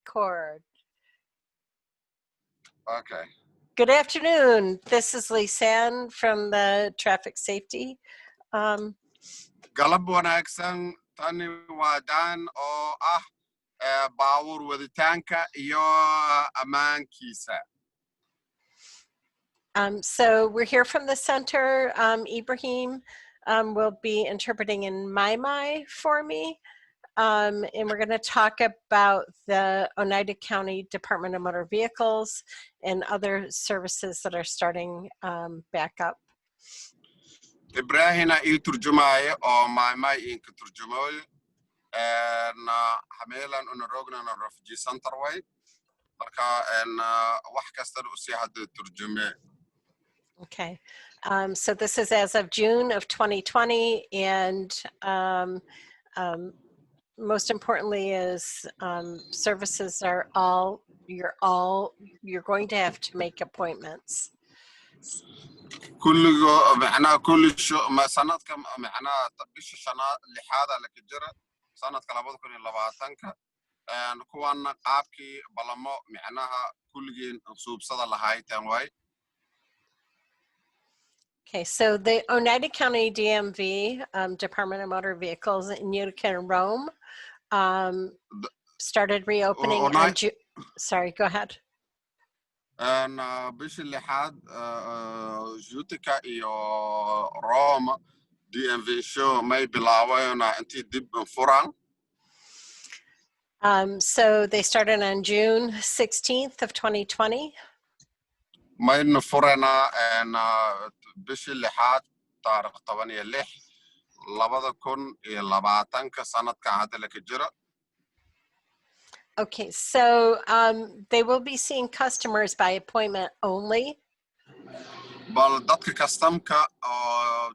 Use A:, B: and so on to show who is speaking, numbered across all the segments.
A: record.
B: Okay.
A: Good afternoon. This is Lisanne from the Traffic Safety.
B: Galab wanaagsan tani waa Dan oo baawur waditaanka iyo ammaankiisa.
A: So we're here from the center. Ibrahim will be interpreting in Maay Maay for me. And we're going to talk about the Oneida County Department of Motor Vehicles and other services that are starting back up.
B: Ibrahim ii turjumaayo oo Maay Maay inka turjumooyo hameelan una rogna na refugee center way marka wax kasta u sii hadda turjume.
A: Okay, so this is as of June of 2020, and most importantly is services are you're going to have to make appointments.
B: كله معناه كل شو ما سنة كم معناه بيش سنة لحاله لك جرا سنة كلامه كل لبعضنك نكون قابكي بلامو معناها كل جين صوب صدا لهاي تنوي.
A: Okay, so the Oneida County DMV Department of Motor Vehicles in Utica and Rome started reopening on June. Sorry, go ahead.
B: بيش اللي حد جوتيكا إيو روم DMV شو ما يبلاوينا أنتي دب فران.
A: So they started on June 16th of 2020.
B: ما ينفرنا بيش اللي حد تاريخ 8 لح لبض كون لبعتنك سنة كعادة لك جرا.
A: Okay, so they will be seeing customers by appointment only.
B: بل دتك كاستمكا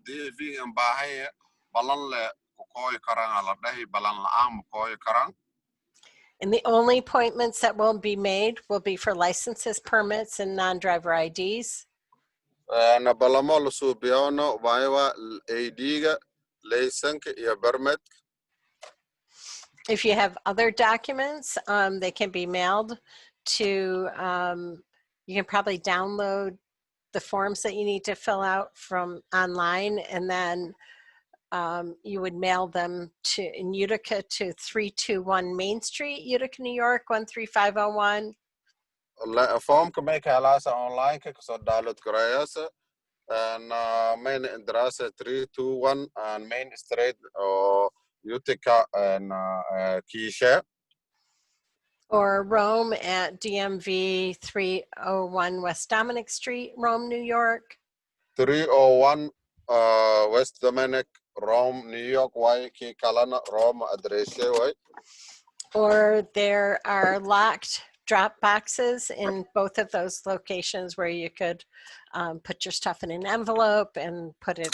B: DMV امباهي بلان له كوي كران على ده بلان لام كوي كران.
A: And the only appointments that will be made will be for licenses, permits, and non-driver IDs.
B: أنا بلامو لسوبيانو بايوا AD ليسنك يا برمت.
A: If you have other documents, they can be mailed to, you can probably download the forms that you need to fill out from online, and then you would mail them to in Utica to 321 Main Street, Utica, New York, 13501.
B: لا فورم كمان كهلاسة أونلاين كسر دالت كراياسة main دراسة 321 Main Street أو Utica كيشة.
A: Or Rome at DMV 301 West Dominic Street, Rome, New York.
B: 301 West Dominic, Rome, New York. Why ki kalana Rome address way?
A: Or there are locked drop boxes in both of those locations where you could put your stuff in an envelope and put it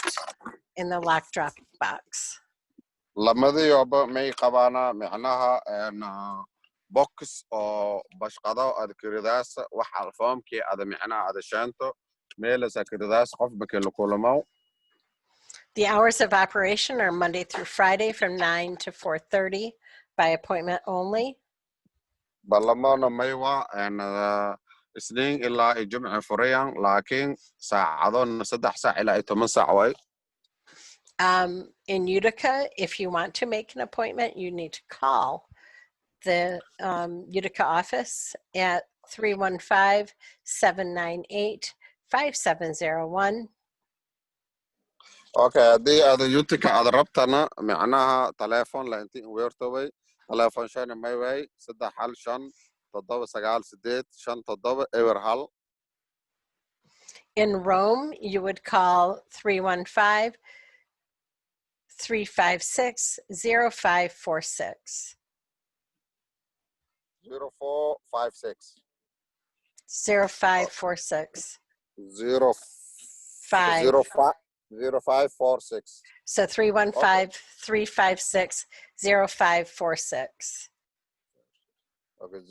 A: in the locked drop box.
B: لماذا يابا مي قبانا معناها box أو بشقة أو كرداس وحال فهم كي هذا معناه هذا شانتو ميل سكرداس قف بكل كلامه.
A: The hours of operation are Monday through Friday from 9 to 4:30 by appointment only.
B: بلمانا ميوا اثنين إلا الجمعة فريان لكن ساعدون 6 ساعة إلى 8 ساعة.
A: In Utica, if you want to make an appointment, you need to call the Utica office at 315-798-5701.
B: اوكي دي هذا يوتيكا هذا ربطنا معناها تليفون لانتي ويرتوي تليفون شان ماي واي 6 حل شان تضرب 9 6 شان تضرب ايور حل.
A: In Rome, you would call 315-356-0546.
B: 0456
A: 0546.
B: 0546.
A: So 315-356-0546.
B: Okay,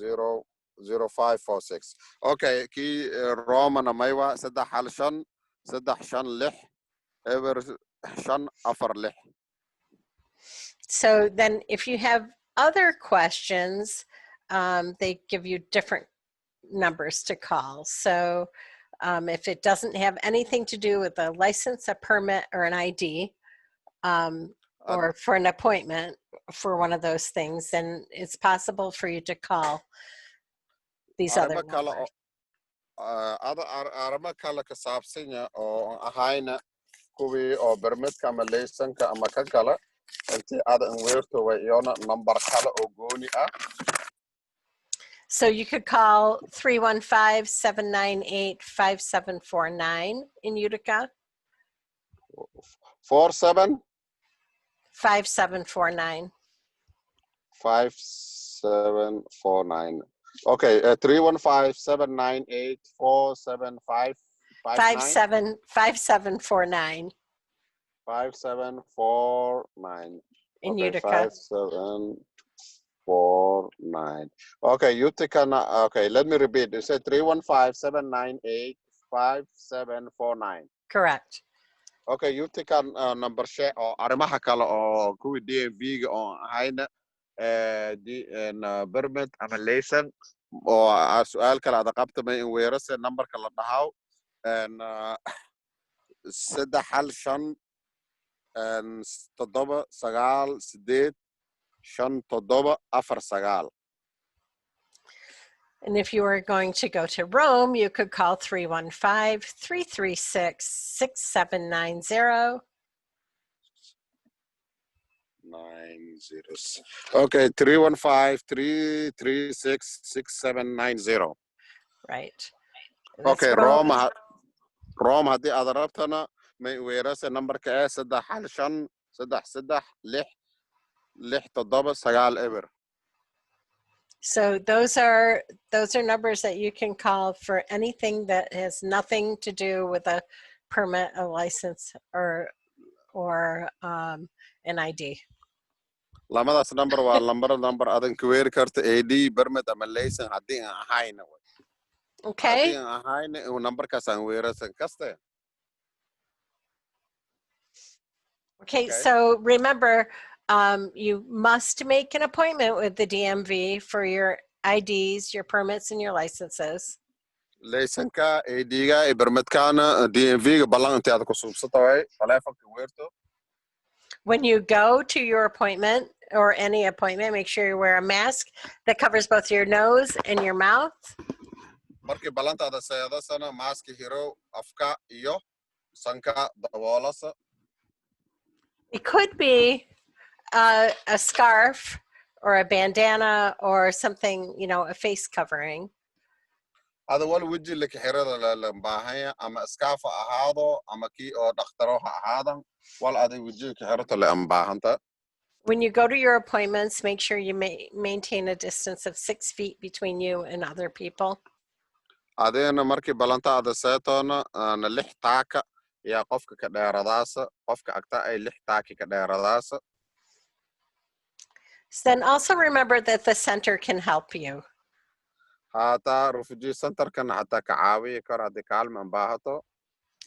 B: 0546. Okay, كي رومانا مايوا 6 حل شن 6 شن لح ايور شن افر لح.
A: So then if you have other questions, they give you different numbers to call. So if it doesn't have anything to do with a license, a permit, or an ID, or for an appointment for one of those things, then it's possible for you to call these other numbers.
B: arrimo kale ka saabsan yahay oo aan ahayna kuwii oo bermidka ama laysanka ama ka kale intii aad in weerto way iyona number kale oo gooni ah.
A: So you could call 315-798-5749 in Utica.
B: 47
A: 5749.
B: 5749. Okay, 315-798-47559.
A: 5749
B: 5749.
A: in
B: Okay,
A: Utica.
B: 5749. Okay, Utica. Okay, let me repeat. You said 315-798-5749.
A: Correct.
B: Okay, Utica number share or arrimaha kale oo kuwii DMV ga oo ahayna permit ama laysan oo su'aal kale aad qabtamay in weerase numberka la dhahaw 315 798
A: And if you were going to go to Rome, you could call 315-336-6790.
B: 90. Okay, 315-336-6790.
A: Right.
B: Okay, Rome haddii aad rabtana may weerase numberka 315 336
A: So those are numbers that you can call for anything that has nothing to do with a permit, a license, or an ID.
B: lamadaas number waa number adan ka weeri karto AD permit ama laysan haddii aan ahayna
A: Okay.
B: haddii aan ahayna numberkaas aan weerasan kaste.
A: Okay, so remember, you must make an appointment with the DMV for your IDs, your permits, and your licenses.
B: Laysanka AD-ga iyo permitkana DMV-ga ballan intii aad ku suubsato way taleefanka weerto.
A: When you go to your appointment or any appointment, make sure you wear a mask that covers both your nose and your mouth.
B: Markii ballantaada seedasana maaski hiro afka iyo sanka daboolasa.
A: It could be a scarf or a bandana or something, a face covering.
B: Ada wal weji laka xirada la baahaya ama scarf ahaado ama kii oo dhaqtaro ha ahaadan wal aday weji ka xirata la baahanta.
A: When you go to your appointments, make sure you maintain a distance of 6 feet between you and other people.
B: Adeena markii ballantaada seetona na 6 taaka ya qofka ka dheeradaasa qofka agta ay 6 taaki ka dheeradaasa.
A: Then also remember that the center can help you.
B: Hata refugee center kan hata ka caawiyi karo haddii kaalmo baahato.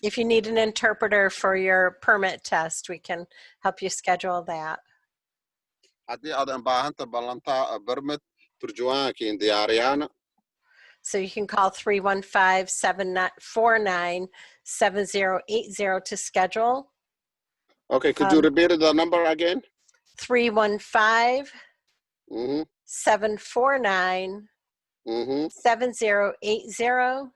A: If you need an interpreter for your permit test, we can help you schedule that.
B: Haddii aad baahanta ballanta permit turjuwaankiin diyaariyana.
A: So you can call 315-749-7080 to schedule.
B: Okay, could you repeat the number again?
A: 315-749 7080.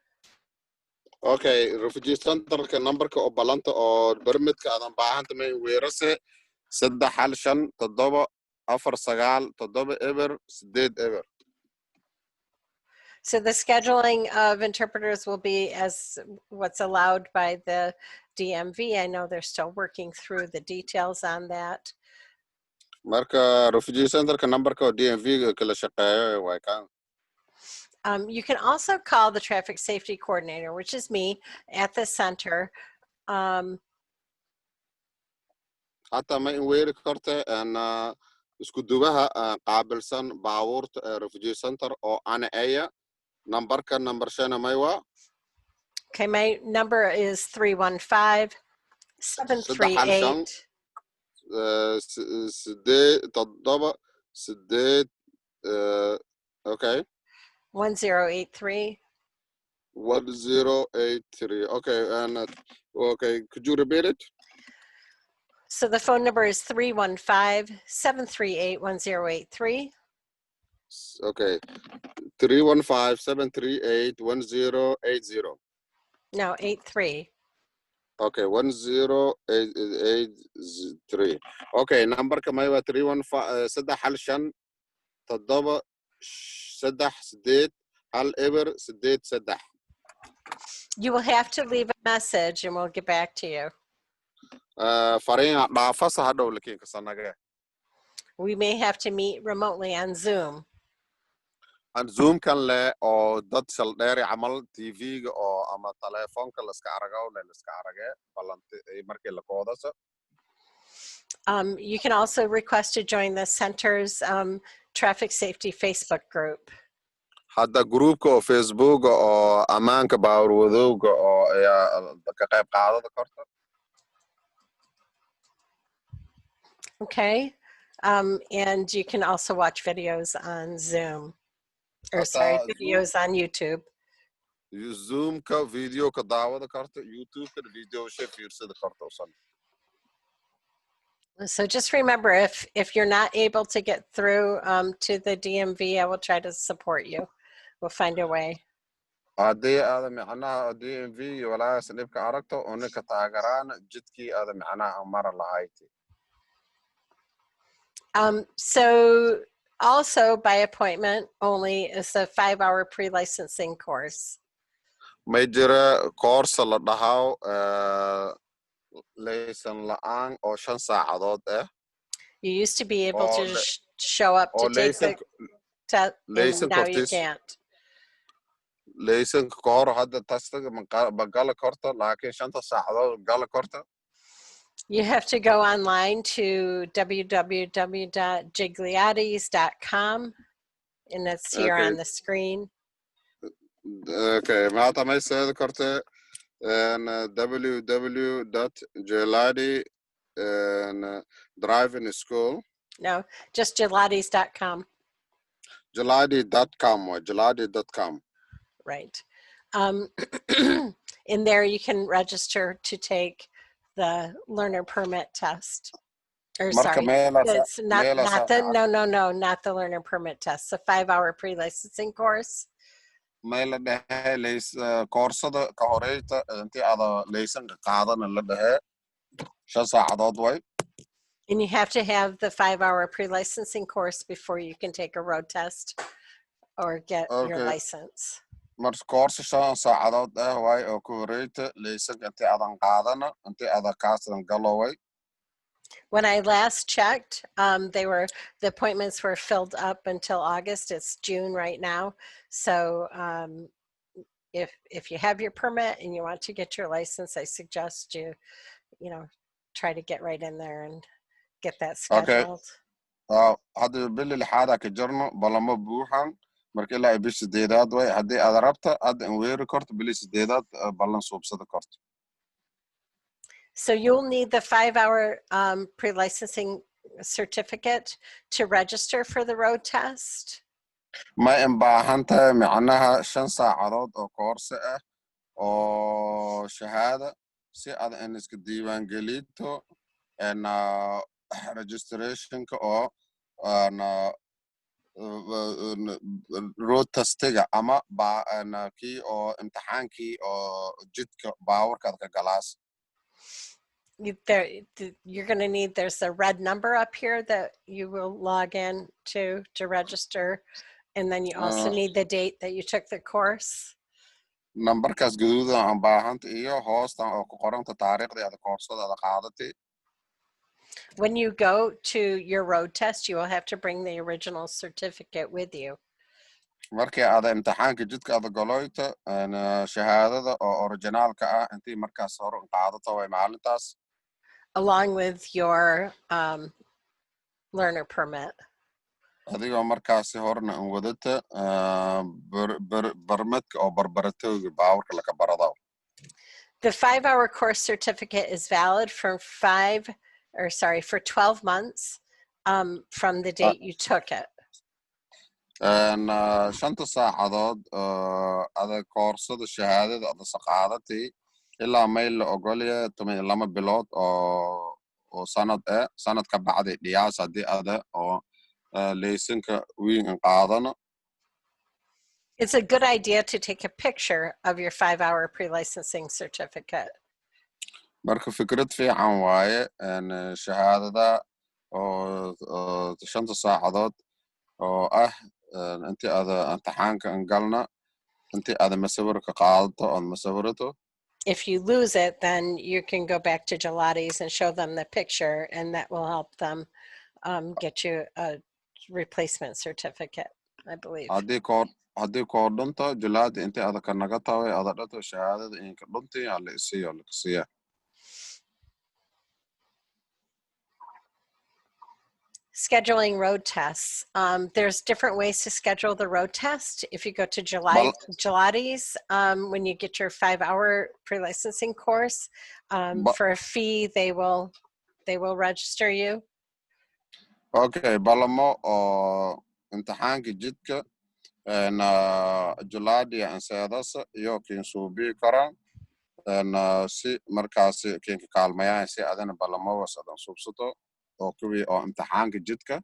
B: Okay, refugee center ka numberka oo balanta oo permitka aadan baahanta may weerase 315-749-8
A: So the scheduling of interpreters will be as what's allowed by the DMV. I know they're still working through the details on that.
B: Marka refugee center ka numberka oo DMV kala shaqeeyo way kan.
A: You can also call the traffic safety coordinator, which is me, at the center.
B: Hata may weeri karta isku dubaha qaabilsan baabuurta refugee center oo ana aya numberka number shana maywa.
A: Okay, my number is 315-738.
B: 8 Okay.
A: 1083.
B: 1083. Okay, and okay, could you repeat it?
A: So the phone number is 315-738-1083.
B: Okay, 315-738-1080.
A: No, 83.
B: Okay, 1083. Okay, number كمان 315 6 حل شن تضرب 6 6 هل إبر 6 6.
A: You will have to leave a message and we'll get back to you.
B: فرين ضعفص هذا ولا كين كسرنا.
A: We may have to meet remotely on Zoom.
B: Aan Zoom kan le oo dad saldheeri camal TV-ga oo ama telefoonka la iska aragaw la iska arage ballanti markii la koodaso.
A: You can also request to join the center's traffic safety Facebook group.
B: Hadda groupka oo Facebook oo amaanka baawrwadowga oo ayaa ka qayb qaadada karta.
A: Okay. And you can also watch videos on Zoom. Or sorry, videos on YouTube.
B: Zoom ka video ka daawada karta, YouTube ka video she fiirsada karta usan.
A: So just remember, if you're not able to get through to the DMV, I will try to support you. We'll find a way.
B: Haddii aad macnaha DMV walaa sanibka aragto oo ninka taageeraan jidkii aad macnaha mara lahayti.
A: So also by appointment only is a 5-hour pre-licensing course.
B: May jira course la dhahaw laysan la'aan oo 5 saacadood ah.
A: You used to be able to show up to take the test, and now you can't.
B: Laysan ka hor hadda tastaga bagala karta laakiin 5 saacadood gala karta.
A: You have to go online to www.jigliottis.com, and it's here on the screen.
B: Okay, maanta may saad karta www.gelati driving school.
A: No, just gelottis.com.
B: Gelati.com.
A: Right. In there, you can register to take the learner permit test. Or sorry, it's not the learner permit test. It's a 5-hour pre-licensing course.
B: Mayla dhahe lays koorsada ka horeyta intii ada laysanka qaadana la dhahe 5 saacadood way.
A: And you have to have the 5-hour pre-licensing course before you can take a road test or get your license.
B: Mars course 5 saacadood ah way oo ka horeyta laysanka intii adan qaadana intii ada kaasan galo way.
A: When I last checked, the appointments were filled up until August. It's June right now. So if you have your permit and you want to get your license, I suggest you try to get right in there and get that scheduled.
B: Okay. Hadda billi lixaada ka jirno balamo buuxan markii la bish 8aad way haddii aad rabta aad in weeri karto billi 8aad ballan suubsada karto.
A: So you'll need the 5-hour pre-licensing certificate to register for the road test.
B: Ma in baahan tahay macnaha 5 saacadood oo course ah oo shahaada si aad in iska diiwaan gelito and registration ka oo road testiga ama kii oo imtixaankii oo jidka baawarkaad ka galaas.
A: You're going to need, there's a red number up here that you will log in to register, and then you also need the date that you took the course.
B: Numberkaas gaduudan aan baahanta iyo hoostan oo ku qoranta taariikhda aad koorsada aad qaadatay.
A: When you go to your road test, you will have to bring the original certificate with you.
B: Markii aad imtixaanka jidka aad galoyto shahaadada oo originalka ah intii markaas hore qaadato way maalintaas.
A: Along with your learner permit.
B: Adigoo markaasi horena aan wadata barmadka oo barbaratooga baawarka laga barado.
A: The 5-hour course certificate is valid for 12 months from the date you took it.
B: shanta saacadood ada koorsada shahaadada ada saqaadatay ilaa mayl la ogolyahay 12 bilood oo sanad ka bacday dhiyaas haddii ada oo laysanka wiin an qaadano.
A: It's a good idea to take a picture of your 5-hour pre-licensing certificate.
B: marka fikrad fiican waaye shahaadada oo shanta saacadood oo intii ada imtixaanka an galna intii ada masawirka qaadato ood masawirato.
A: If you lose it, then you can go back to Gelati's and show them the picture, and that will help them get you a replacement certificate, I believe.
B: haddii koo dhunto Gelati intii ada ka naga taway ada dhato shahaadada inka dhunti hala isiyo lakasiya.
A: Scheduling road tests. There's different ways to schedule the road test. If you go to Gelati's, when you get your 5-hour pre-licensing course, for a fee, they will register you.
B: Okay, balamo oo imtixaanka jidka Gelati aan seedasa iyo kiin suubii karaan si markaasi kiinka kaalmayaan si adana balamo wasadan subsato oo kuwii oo imtixaanka jidka.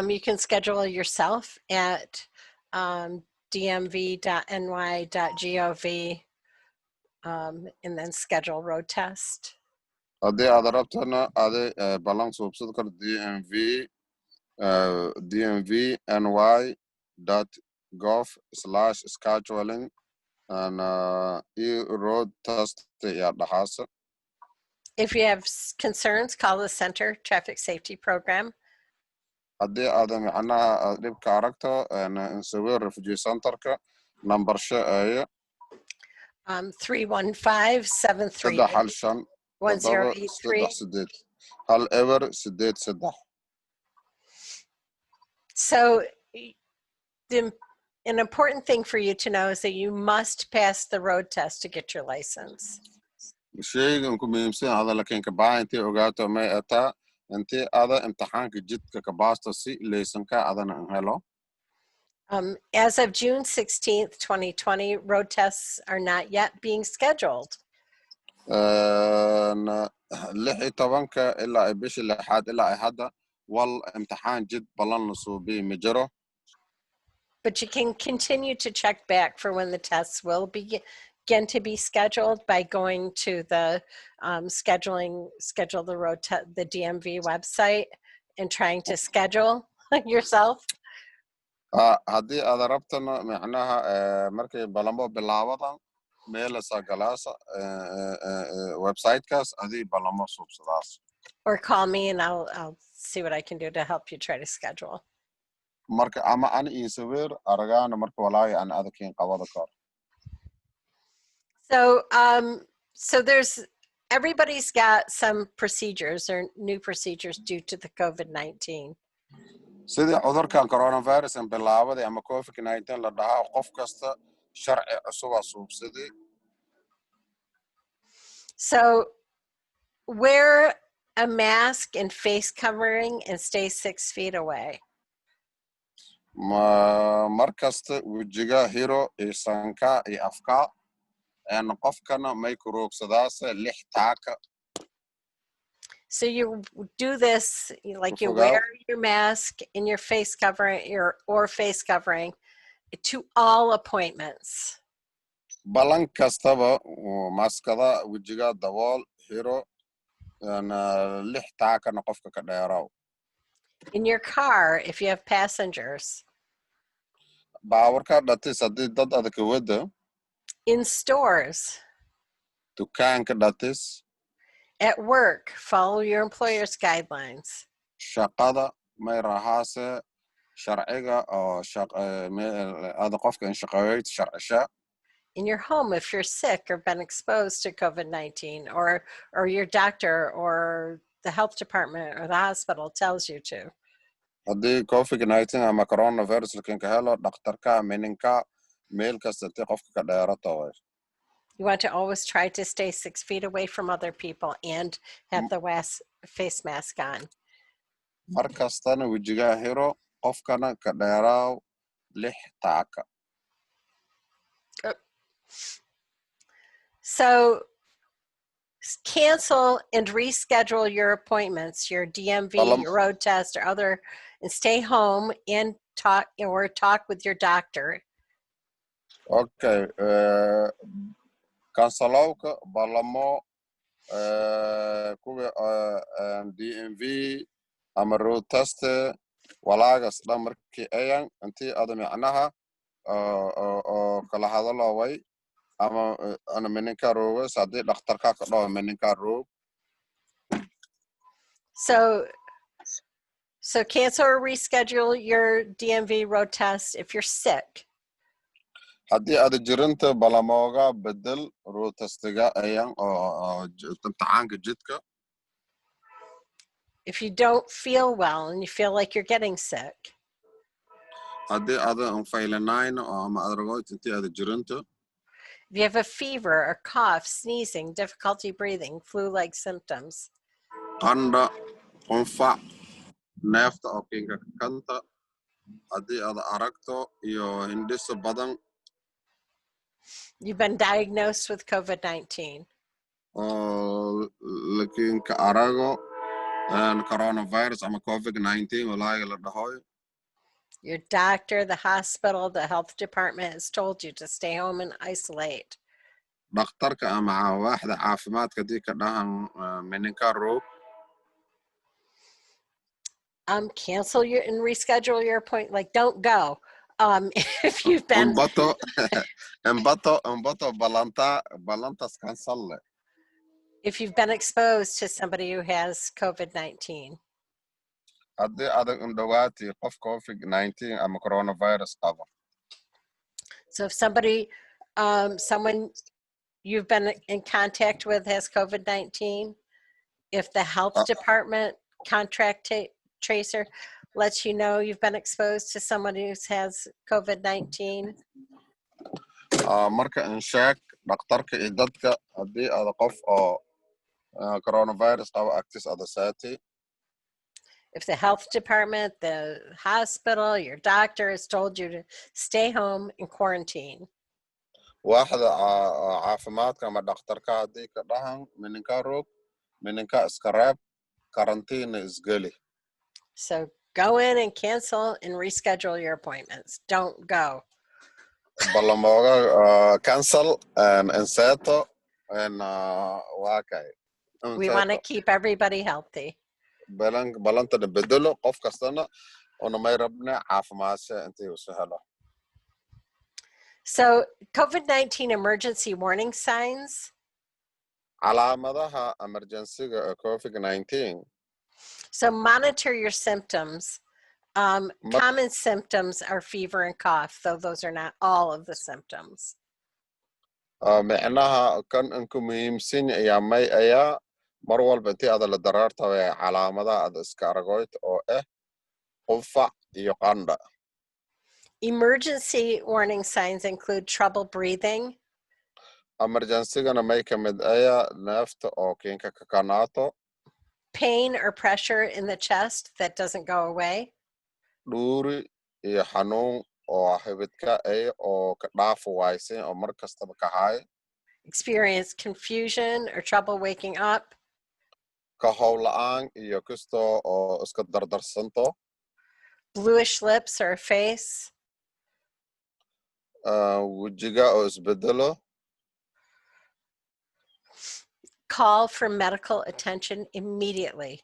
A: You can schedule yourself at dmv.ny.gov and then schedule road test.
B: haddii aad rabtana adi ballan suubsad kar dmvny.gov/scheduling road test ya dhaxaasa.
A: If you have concerns, call the Center Traffic Safety Program.
B: haddii aad macnaha dhibka aragto insawir refugee centerka nambarsha aya
A: 315-738-1083.
B: hal ever 83.
A: So an important thing for you to know is that you must pass the road test to get your license.
B: shaygan ku muhiimsan ada laakiin ka baahan intii ogaato may ataa intii ada imtixaanka jidka ka baasto si laysanka adana an helo.
A: As of June 16th, 2020, road tests are not yet being scheduled.
B: 16 ilaa bishii 6 ilaa hadda wal imtixaan jid ballan la suubii ma jiro.
A: But you can continue to check back for when the tests will begin to be scheduled by going to the schedule the road the DMV website and trying to schedule yourself.
B: haddii aad rabtana macnaha markay balamo bilaabadan meelasa galaasa websitekaas adii balamo suubsadaas.
A: Or call me and I'll see what I can do to help you try to schedule.
B: marka ama an insawir aragaana marka walaahi an adakiin qabada kor.
A: So there's everybody's got some procedures or new procedures due to the COVID-19.
B: sidii cudurkan coronavirus an bilaabaday ama COVID-19 la dhahaa qof kasta sharci cusub suubsaday.
A: So wear a mask and face covering and stay 6 feet away.
B: markasta wejiga hiro iyo sanka iyo afka qofkana may ku roogsadaasa 6 taaka.
A: So you do this like you wear your mask and your face covering or face covering to all appointments.
B: ballan kastaba maskada wejiga dabool hiro 6 taakana qofka ka dheeraw.
A: In your car, if you have passengers.
B: baawarka dhatis haddii dad adaka wada.
A: In stores.
B: dukaanka dhatis.
A: At work, follow your employer's guidelines.
B: shaqada may rahaase sharciga oo ada qofka in shaqeeyo sharcisha.
A: In your home, if you're sick or been exposed to COVID-19, or your doctor or the health department or the hospital tells you to.
B: haddii COVID-19 ama coronavirus lakin ka helo dhakhtarka meninka meel kasta intii qofka ka dheerato way.
A: You want to always try to stay 6 feet away from other people and have the face mask on.
B: mar kastana wejiga hiro qofkana ka dheeraaw 6 taaka.
A: So cancel and reschedule your appointments, your DMV,
B: Balam-
A: your road test, or other, and stay home and talk with your doctor.
B: Okay, kansalowka balamo kuwa DMV ama road test walaagas dhan markii ayan intii ada micnaha oo kala hadaloway ama ana meninka roogas haddii dhakhtarka ka dhaho meninka roog.
A: So cancel or reschedule your DMV road test if you're sick.
B: haddii ada jirinta balamooga bedel road testiga ayan oo imtixaanka jidka.
A: If you don't feel well and you feel like you're getting sick.
B: haddii ada anfaylanayna oo ama adragoyd intii ada jirinta.
A: If you have a fever or cough, sneezing, difficulty breathing, flu-like symptoms.
B: qandha qunfac neefta oo kinka kanta haddii ada aragto iyo hindhiso badan.
A: You've been diagnosed with COVID-19.
B: oo lakinka arago coronavirus ama COVID-19 walaaga la dhahoy.
A: Your doctor, the hospital, the health department has told you to stay home and isolate.
B: dhakhtarka ama waaxda caafimaadka haddii ka dhahan meninka roog.
A: Cancel your and reschedule your appointment. Like, don't go. If you've been
B: embato balantas kansalle.
A: if you've been exposed to somebody who has COVID-19.
B: haddii adag indhawaati qof COVID-19 ama coronavirus qaba.
A: So if someone you've been in contact with has COVID-19, if the health department contact tracer lets you know you've been exposed to someone who has COVID-19.
B: marka in sheeg dhakhtarka iyo dadka haddii ada qof oo coronavirus qaba agtiis ada saati.
A: If the health department, the hospital, your doctor has told you to stay home and quarantine.
B: waaxda caafimaadka ama dhakhtarka haddii ka dhahan meninka roog meninka iska reeb karantiina isgeli.
A: So go in and cancel and reschedule your appointments. Don't go.
B: balamooga cancel inseto waa kay.
A: We want to keep everybody healthy.
B: balantana bedelo qof kastana una may rabne caafimaadse intii usu helo.
A: So COVID-19 emergency warning signs.
B: calaamadaha emergencyga COVID-19.
A: So monitor your symptoms. Common symptoms are fever and cough, though those are not all of the symptoms.
B: micnaha kan inku muhiimsan ayaa may ayaa mar walba intii ada la daraartawe calaamadaha ada iska aragoyd oo qunfac iyo qandha.
A: Emergency warning signs include trouble breathing.
B: emergencygana may ka mid ayaa neefta oo kinka kakanaato.
A: Pain or pressure in the chest that doesn't go away.
B: dhuuri iyo xanuun oo xibidka oo ka dhaafu waaysan oo mar kastaba ka haay.
A: Experience confusion or trouble waking up.
B: ka howla'aan iyo kastoo oo iska dardarsanto.
A: Bluish lips or face.
B: wejiga oo isbedelo.
A: Call for medical attention immediately.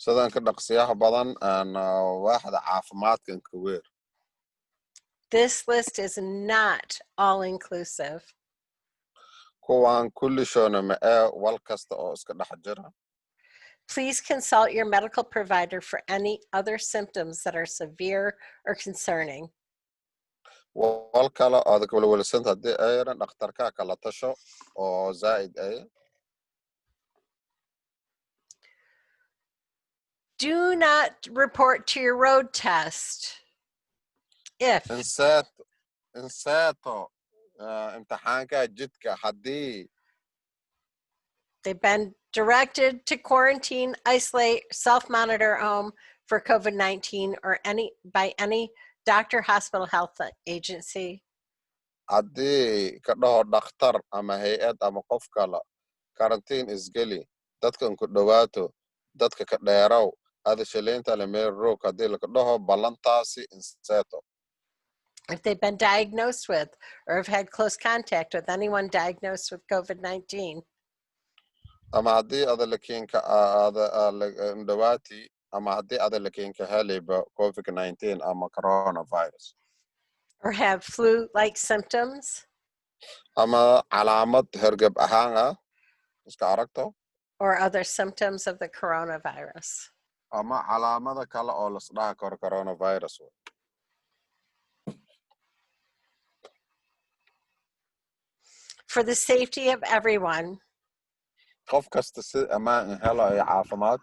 B: sidan ka dhaqsiyaha badan waaxda caafimaadka inka weer.
A: This list is not all inclusive.
B: kuwan kullishoona ma wal kasta oo iska dhex jira.
A: Please consult your medical provider for any other symptoms that are severe or concerning.
B: wal kale adag walwalsanta haddii ayna dhakhtarka kala tasho oo zaa'id
A: Do not report to your road test if
B: inseeto imtixaanka jidka haddii
A: they've been directed to quarantine, isolate, self-monitor at home for COVID-19 or by any doctor, hospital, health agency,
B: haddii ka dhaho dhakhtar ama hay-ad ama qof kale karantiin isgeli dadkan ku dhowaato dadka ka dheeraw ada shaleynta le meel roog haddii laka dhaho ballantaasi inseeto
A: if they've been diagnosed with or have had close contact with anyone diagnosed with COVID-19,
B: ama haddii ada lakiinka dhawaati ama haddii ada lakiinka heliba covid-19 ama coronavirus
A: or have flu-like symptoms,
B: ama calaamad hergeb ahaan ah iska aragto
A: or other symptoms of the coronavirus.
B: ama calaamada kale oo lasdhaha karo coronavirus
A: For the safety of everyone,
B: qof kasta si ammaan helo iyo caafimaad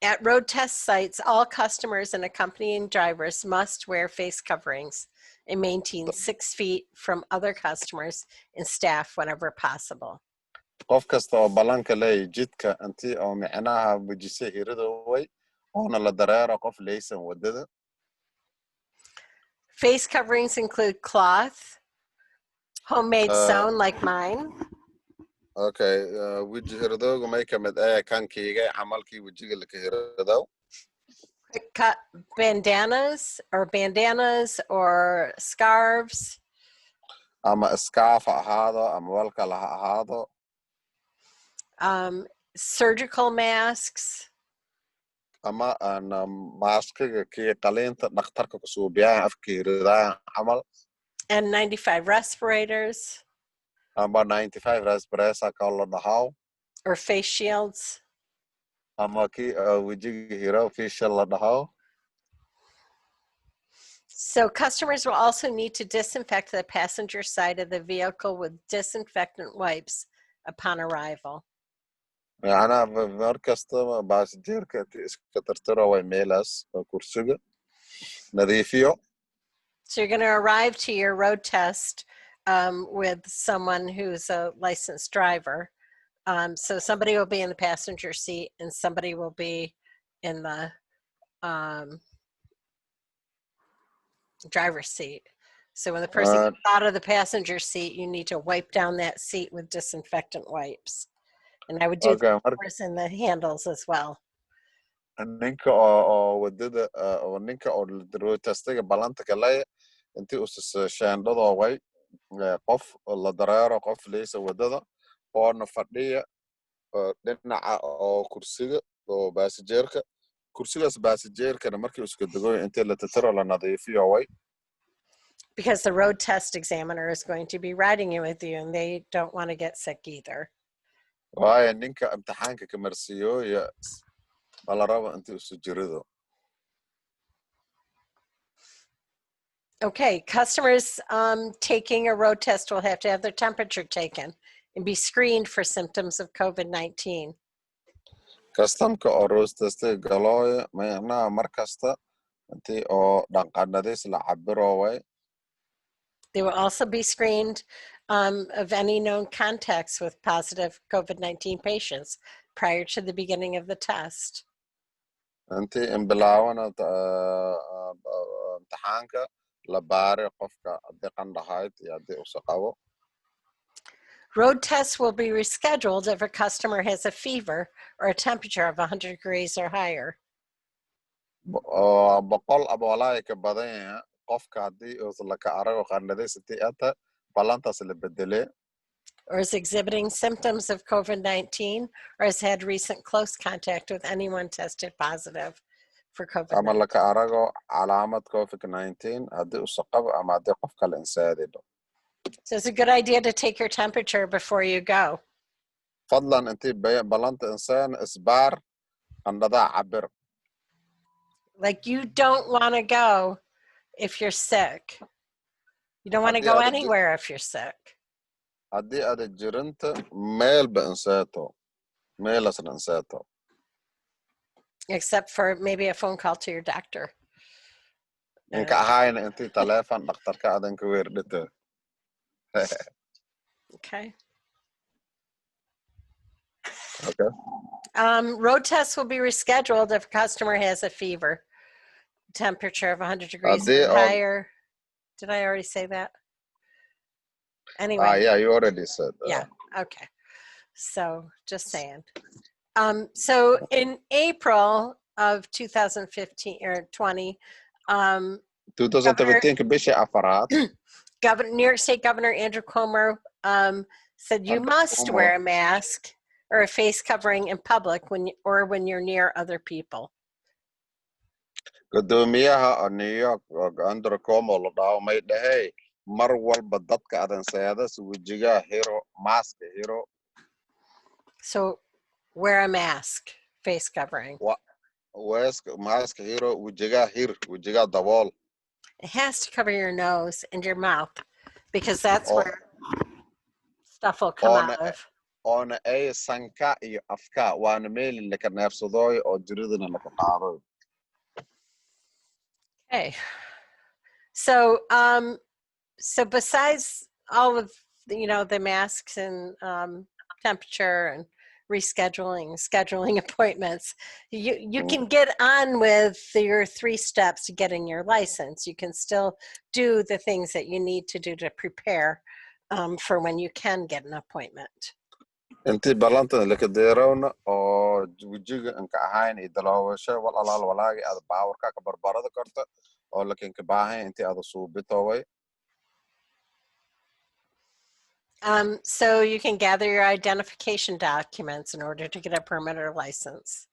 A: at road test sites, all customers and accompanying drivers must wear face coverings and maintain 6 feet from other customers and staff whenever possible.
B: qof kasta oo ballanka leeyahay jidka intii oo micnaha wejise hirada way oona la dareero qof leysan wadada
A: Face coverings include cloth, homemade sewn like mine,
B: okay weji hiradooga may ka mid ah kankayga camalkii wejiga laka hiradaw
A: quick cut bandanas or scarves,
B: ama scarf ha ahaado ama walkala ha ahaado
A: surgical masks,
B: ama aan maaskiga kii qaliinta dhakhtarka kusuubiyaha afka hiradaha camal
A: N95 respirators,
B: ama 95 raspresa kao la dhahaw
A: or face shields.
B: ama kii wejiga hiro facial la dhahaw
A: So customers will also need to disinfect the passenger side of the vehicle with disinfectant wipes upon arrival.
B: macnaha mar kasta baasajeerka intii iska tirtiro way meelaas kursiga nadiifiyo
A: So you're going to arrive to your road test with someone who's a licensed driver. So somebody will be in the passenger seat and somebody will be in the driver's seat. So when the person gets out of the passenger seat, you need to wipe down that seat with disinfectant wipes. And I would do the doors and the handles as well.
B: ninka oo wadada oo ninka oo road testiga ballanta kale intii usas shaandhadoo way qof la dareero qof leysa wadada oona fadhiya dhinaca oo kursiga oo baasajeerka kursigaas baasajeerkana markii iska dagoy intii la tataro la nadiifiyo way
A: Because the road test examiner is going to be riding you with you and they don't want to get sick either.
B: waayo ninka imtixaanka ka marsiiyooya mala rabo intii isu jirido
A: Okay, customers taking a road test will have to have their temperature taken and be screened for symptoms of COVID-19.
B: kastamka oo road testiga galooya macnaha mar kasta intii oo dhanqanadiis la cabiro way
A: They will also be screened of any known contacts with positive COVID-19 patients prior to the beginning of the test.
B: intii in bilaawana imtixaanka la baari qofka haddii qandhahayd iyo haddii usa qabo
A: Road tests will be rescheduled if a customer has a fever or a temperature of 100 degrees or higher.
B: boqol ama walaahi ka badan yaha qofka haddii laka arago qandhadiis intii ata ballantaas la bedele
A: or is exhibiting symptoms of COVID-19 or has had recent close contact with anyone tested positive for COVID-19.
B: ama laka arago calaamad covid-19 haddii usa qabo ama haddii qof kale insaadido
A: So it's a good idea to take your temperature before you go.
B: fadlan intii ballanta insaan isbaar qandhadaa cabir
A: Like you don't want to go if you're sick. You don't want to go anywhere if you're sick.
B: haddii ada jirinta meelba inseeto meelasna inseeto
A: Except for maybe a phone call to your doctor.
B: inka ahayna intii taleefon dhakhtarka adan ka weerdhito
A: Okay.
C: Okay.
A: Road tests will be rescheduled if a customer has a fever, temperature of 100 degrees
C: They
A: or
C: on.
A: higher. Did I already say that? Anyway.
C: Yeah, you already said.
A: Yeah. Okay. So just saying. So in April of 2015 or 20, Governor
C: 2017 بشي أفراد.
A: New York State Governor Andrew Cuomo said you must wear a mask or a face covering in public when you're near other people.
C: قدوميها نيويورك أندرو كومو لداو ما يدهي مروال بددك أدن سيادس وجيغا هيرو ماسك هيرو.
A: So wear a mask, face covering.
C: واسك ماسك هيرو وجيغا وجيغا دوال.
A: It has to cover your nose and your mouth because that's where stuff will come out of.
C: oona ay sanka iyo afka waana meel laka neefsadooy oo jiridana laka qaado.
A: Okay. So so besides all of the masks and temperature and scheduling appointments, you can get on with your 3 steps to getting your license. You can still do the things that you need to do to prepare for when you can get an appointment.
C: intii balanta laka deerawna oo wajiga anka ahayn iyo daloowasho wal alaal walaagi aad baawarka ka barbarada karto oo lakin ka baahan intii aad suubito way.
A: So you can gather your identification documents in order to get a permit or license.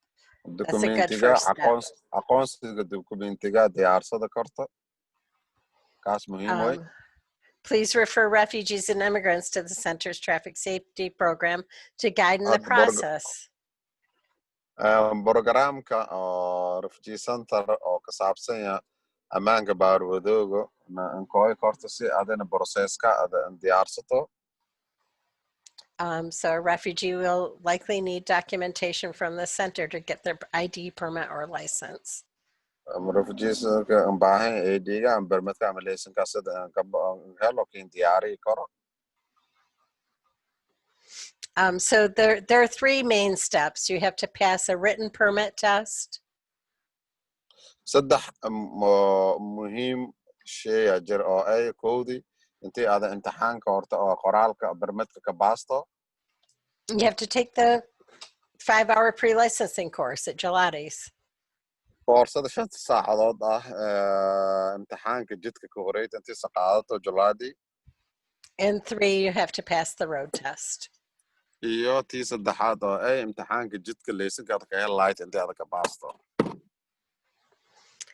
A: That's a good first step.
C: aqoonsiga dokumentiga diyaarsada karto kaas muhiim way.
A: Please refer refugees and immigrants to the Center's Traffic Safety Program to guide in the process.
C: Programka oo refugee center oo ka saabsan yahay ammaanka baarwadooga nkooy korto si adana processka adan diyaarsato.
A: So a refugee will likely need documentation from the center to get their ID permit or license.
C: Refugees ka ang baahan ID-ga ang permit-ka ama license-ka sida helo kin diyaari karo.
A: So there are 3 main steps. You have to pass a written permit test.
C: Saddex muhiim shay jir oo ay koodi intii aad imtixaanka horta oo qoraalka permit-ka ka baasto.
A: You have to take the 5-hour pre-licensing course at Gelati's.
C: Koorsada 5 saacadood imtixaanka jidka ka horeeyta intii saqaadato Gelati.
A: And 3, you have to pass the road test.
C: iyo tii saddexaad oo ay imtixaanka jidka laysankaad ka helayd intii aad ka baasto.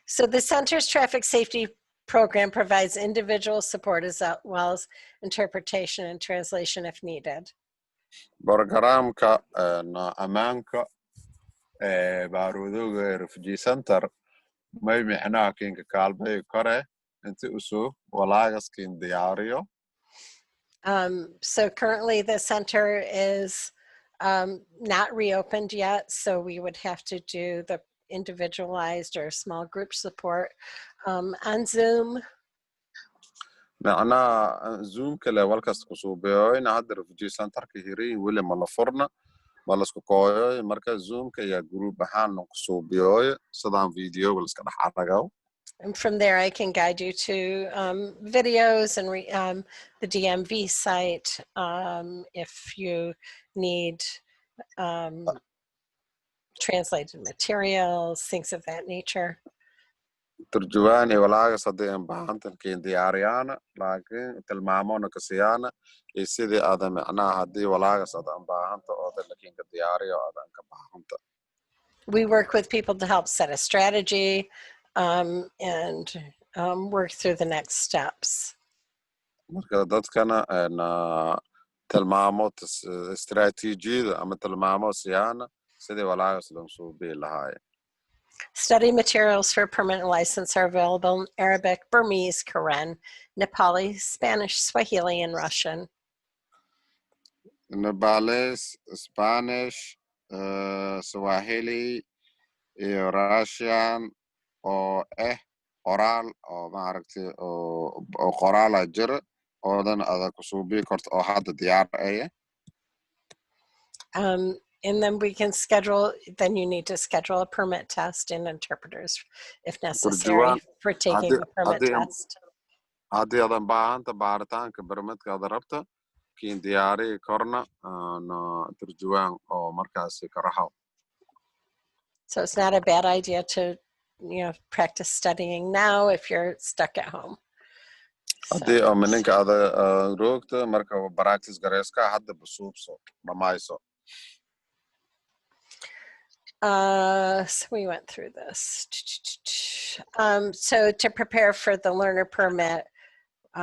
A: So the Center's Traffic Safety Program provides individual support as well as interpretation and translation if needed.
C: Programka ammaanka baarwadooga refugee center may micnaha kinka kaalmay kore intii usoo walaagaskin diyaariyo.
A: So currently the center is not reopened yet, so we would have to do the individualized or small group support on Zoom.
C: macnaha zoomka levelkas kusuubeyoyna hadda refugee centerka hirin weli ma la furna ma lasku kooyoy marka zoomka iyo group ahaan kusuubeyoy sidaan videoga laska dhex aragaw.
A: And from there, I can guide you to videos and the DMV site if you need translated materials, things of that nature.
C: turjuwaani walaagas haddii aan baahantan kiin diyaariyaana laakiin tilmaamoona ka siyaana iyo sidii aada macnaha haddii walaagas aad aan baahanta ooda lakiinka diyaariyo aadaan ka baahanta.
A: We work with people to help set a strategy and work through the next steps.
C: marka dadkana tilmaamo istiraatiijiyada ama tilmaamo siyaana sidii walaagas loo suubii lahaay.
A: Study materials for permanent license are available in Arabic, Burmese, Karen, Nepali, Spanish, Swahili, and Russian.
C: Nepalese, Spanish, Swahili, iyo Russian oo qoraal oo maaragtay oo qoraala jira oodan adag ku suubii karto oo hadda diyaar ah.
A: And then we can schedule, then you need to schedule a permit test and interpreters if necessary
C: turjubaan
A: for taking the permit
C: haddii
A: test.
C: haddii aadan baahanta baaritaanka barmadka aad rabta kiin diyaari korna turjubaan oo markaasi karahaw.
A: So it's not a bad idea to, practice studying now if you're stuck at home.
C: haddii oo mininka ada roogta marka practice gareyska hadda basuubso dhamayso.
A: So we went through this. So to prepare for the learner permit,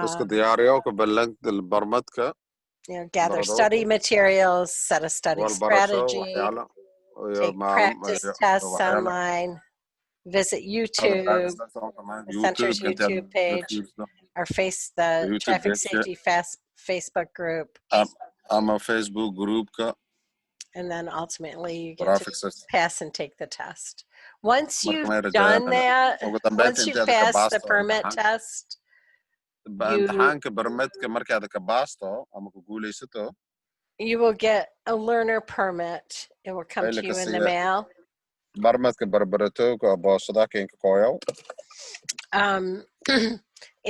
C: iska diyaariyo ka ballanka barmadka
A: gather study materials, set a study
C: walbarasho
A: strategy,
C: waxyaalo
A: take practice tests online, visit YouTube, the center's YouTube page, or the traffic safety Facebook group.
C: ama Facebook groupka.
A: And then ultimately you get to pass and take the test. Once you've done that, once you've passed the permit test,
C: imtixaanka barmadka markaad ka baasto ama ku guulaysato,
A: you will get a learner permit. It will come to you in the mail.
C: barmadka barbaratooga boosada keenka kooyow.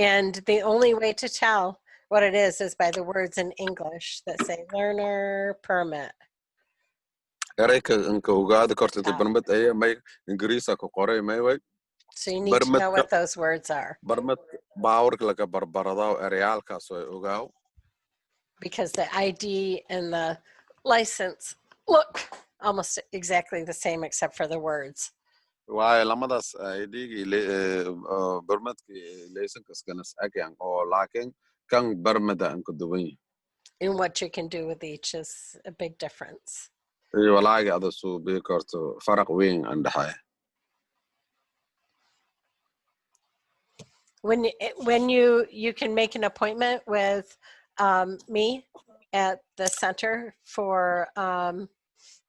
A: And the only way to tell what it is by the words in English that say learner permit.
C: erayka inka ogaada kortay barmad ay may ingiriisa ku qoray may way.
A: So you need to know what those words are.
C: Barmad baawrka laga barbaradaw erayaalkaas way ogaaw.
A: Because the ID and the license look almost exactly the same except for the words.
C: Waayo lamadaas ID-gi barmadki laysanka iskanas agyan oo laakiin kan barmada aan ku duwan yahay.
A: And what you can do with each is a big difference.
C: iyo walaaga ada suubii karto faraq weyn aan dhaxay.
A: When you can make an appointment with me at the center for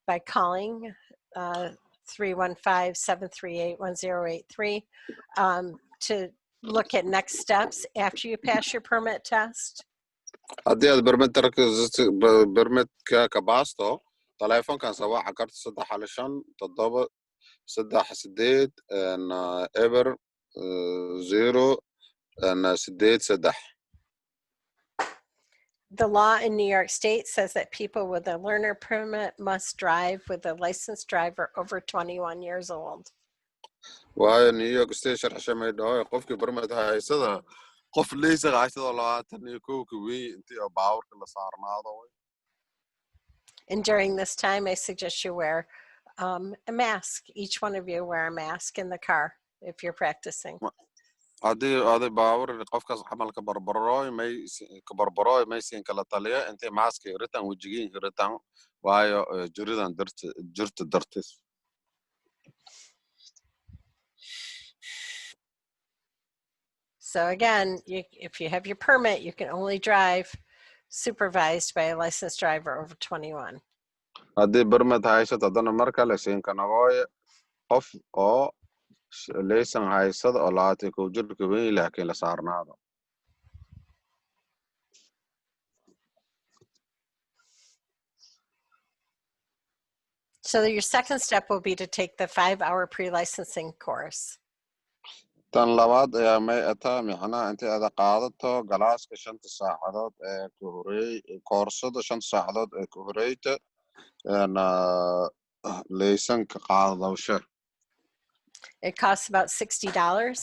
A: by calling 315-738-1083 to look at next steps after you pass your permit test.
C: haddii aad barmadka ka baasto telefonkan sawaxa karta 357-38
A: The law in New York State says that people with a learner permit must drive with a licensed driver over 21 years old.
C: waayo New York State sharci may dhaho qofkii barmad haysada qof leysa haysada 21 ka weyn intii baawrka la saarnaado.
A: And during this time, I suggest you wear a mask. Each one of you wear a mask in the car if you're practicing.
C: haddii aday baawr qofkaas camalka barbarooy may siin kala taliya intay maaska iritaan wejigiin iritaan waayo jiridan jirta dartis.
A: So again, if you have your permit, you can only drive supervised by a licensed driver over 21.
C: haddii barmad haysad haddana mar kale siin kanagooye qof oo laysan haysada oo 21 jirka weyn laakiin la saarnaado.
A: So your second step will be to take the 5-hour pre-licensing course.
C: tan labaad ayaa may ataa micnaha intii aad qaadato galaaska 5 saacadood ee ku horeey koorsada 5 saacadood ee ku horeyta laysanka qaadawsha.
A: It costs about $60.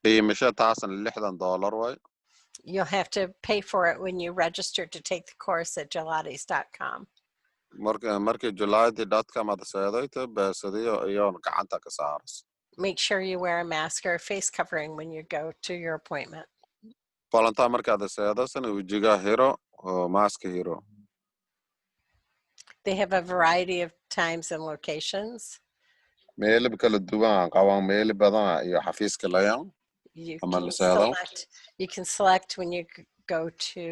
C: qiimisha taasan $60 way.
A: You'll have to pay for it when you register to take the course at gelatis.com.
C: markii gelatis.com aad seedayto beesadiyo iyo gacanta ka saaras.
A: Make sure you wear a mask or a face covering when you go to your appointment.
C: Falanta markaad seedasan wajiga hiro oo mask hiro.
A: They have a variety of times and locations.
C: meel kala duwan qabaan meel badan iyo xafiiska layan.
A: You can select when you go to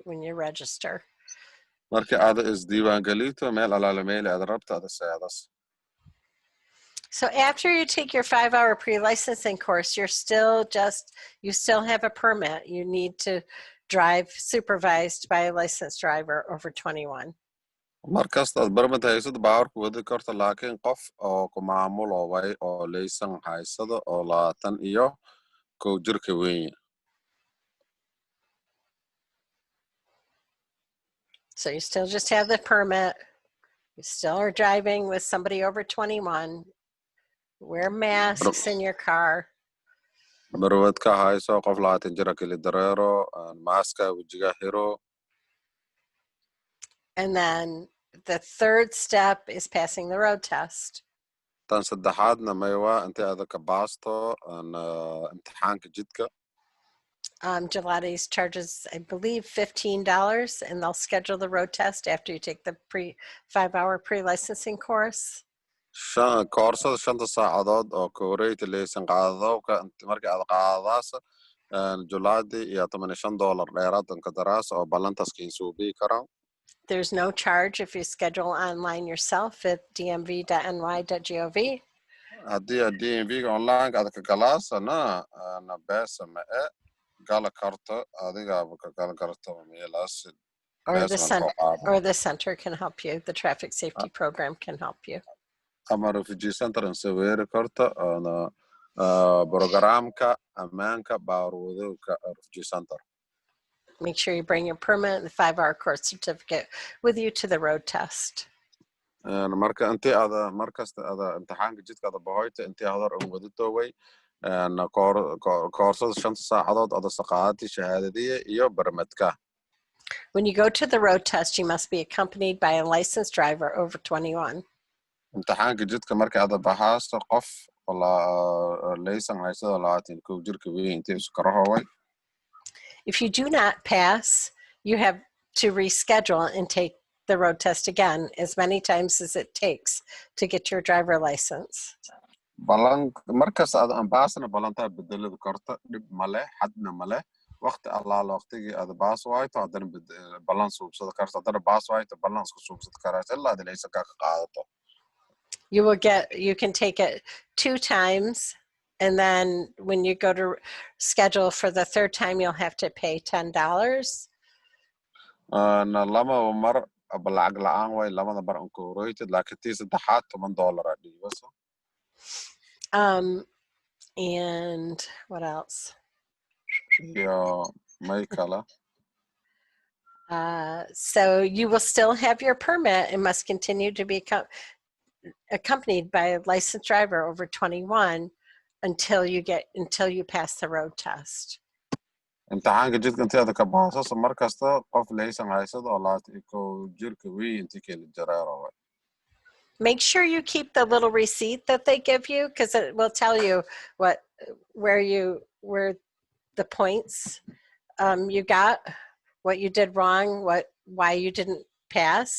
A: when you register.
C: markii aad isdiiwaan galito meel alaala meel aad rabto aad seedas.
A: So after you take your 5-hour pre-licensing course, you still have a permit. You need to drive supervised by a licensed driver over 21.
C: markasta aad permit haysado baabuurka wadi karto laakiin qof oo ku maamuloway oo laysan haysado oo 21 jirka weyn.
A: So you still just have the permit. You still are driving with somebody over 21. Wear masks in your car.
C: Marwad ka hayso qof 20 jira kili dareero maaska wajiga hiro.
A: And then the third step is passing the road test.
C: tan saddexaadna maywa intii aad ka baasto imtixaanka jidka.
A: Gelatis charges, I believe, $15, and they'll schedule the road test after you take the 5-hour pre-licensing course.
C: koorsada 5 saacadood oo kooreyta laysan qaadadowka markii aad qaadadaas julaadi iyo $15 dheeraad ka daraas oo ballantaas kiisuubii karaan.
A: There's no charge if you schedule online yourself at dmv.ny.gov.
C: haddii aad DMV online aad ka galaasana beesa ma gala karto adigaaba ka gala karto meelaas.
A: Or the center can help you. The traffic safety program can help you.
C: ama refugee center saweeri karto programka ammaanka baaruudowka refugee center.
A: Make sure you bring your permit and the 5-hour course certificate with you to the road test.
C: marka intii aad markasta aad imtixaanka jidka aad bahoyta intii hadar ugu waditoway koorsada 5 saacadood aad saqaati shahaadadiya iyo barmadka.
A: When you go to the road test, you must be accompanied by a licensed driver over 21.
C: imtixaanka jidka marka aad bahaasto qof laysan haysado 21 jirka weyn intii isu karahoway.
A: If you do not pass, you have to reschedule and take the road test again as many times as it takes to get your driver license.
C: markas aad ambaasna balantaa bedelada karta dhib male xadna male waqti allaala waqtigii aad baas wayto haddana balan suubsada karta haddana baas wayto balan isku suubsada karaysa ilaa aad laysan ka qaadato.
A: You can take it 2 times, and then when you go to schedule for the third time, you'll have to pay $10.
C: lama mar lacag la'aan way lamada bar aan kooroytid laakiin tii saddexaad $10 aad dhiibaso.
A: And what else?
C: Yeah, may kala.
A: So you will still have your permit and must continue to be accompanied by a licensed driver over 21 until you pass the road test.
C: imtixaanka jidka intii aad ka baasaso markasta qof laysan haysado oo 21 jirka weyn intii kala jaraaro.
A: Make sure you keep the little receipt that they give you, because it will tell you where the points you got, what you did wrong, why you didn't pass,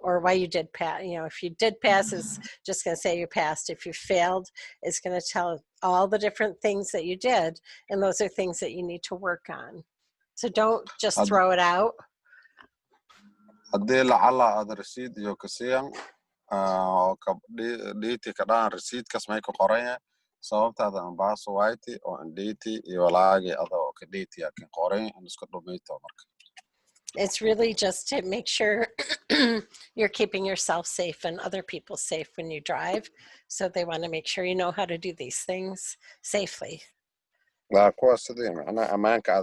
A: or why you did pass. You know, if you did pass, it's just going to say you passed. If you failed, it's going to tell all the different things that you did, and those are things that you need to work on. So don't just throw it out.
C: haddii lacala aad rasiid iyo kasiyan oo dhiiti ka dhaan rasiidkas may ku qoranya sababtaada ambaaso wayti oo dhiiti iyo walaagi adoo ka dhiiti akin qoran in isku dhumayto marka.
A: It's really just to make sure you're keeping yourself safe and other people safe when you drive. So they want to make sure you know how to do these things safely.
C: kuwa sidii macnaha ammaanka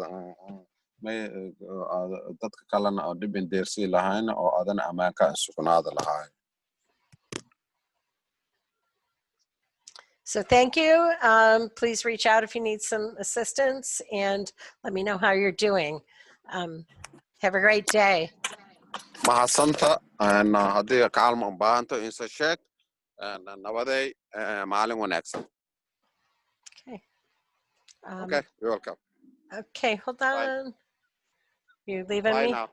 C: may dadka kalena oo dhib indeersii lahayn oo adana ammaanka sugnaada lahayn.
A: So thank you. Please reach out if you need some assistance and let me know how you're doing. Have a great day.
C: Mahasanta haddii kaalmo u baahanto insa sheeg nabaday maalin wanaagsan.
A: Okay.
C: Okay, you're welcome.
A: Okay, hold on.
C: Bye.
A: You leaving
C: Bye
A: me?
C: now.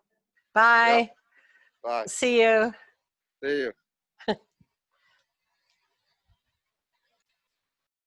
A: Bye.
C: Yep. Bye.
A: See you.
C: See you.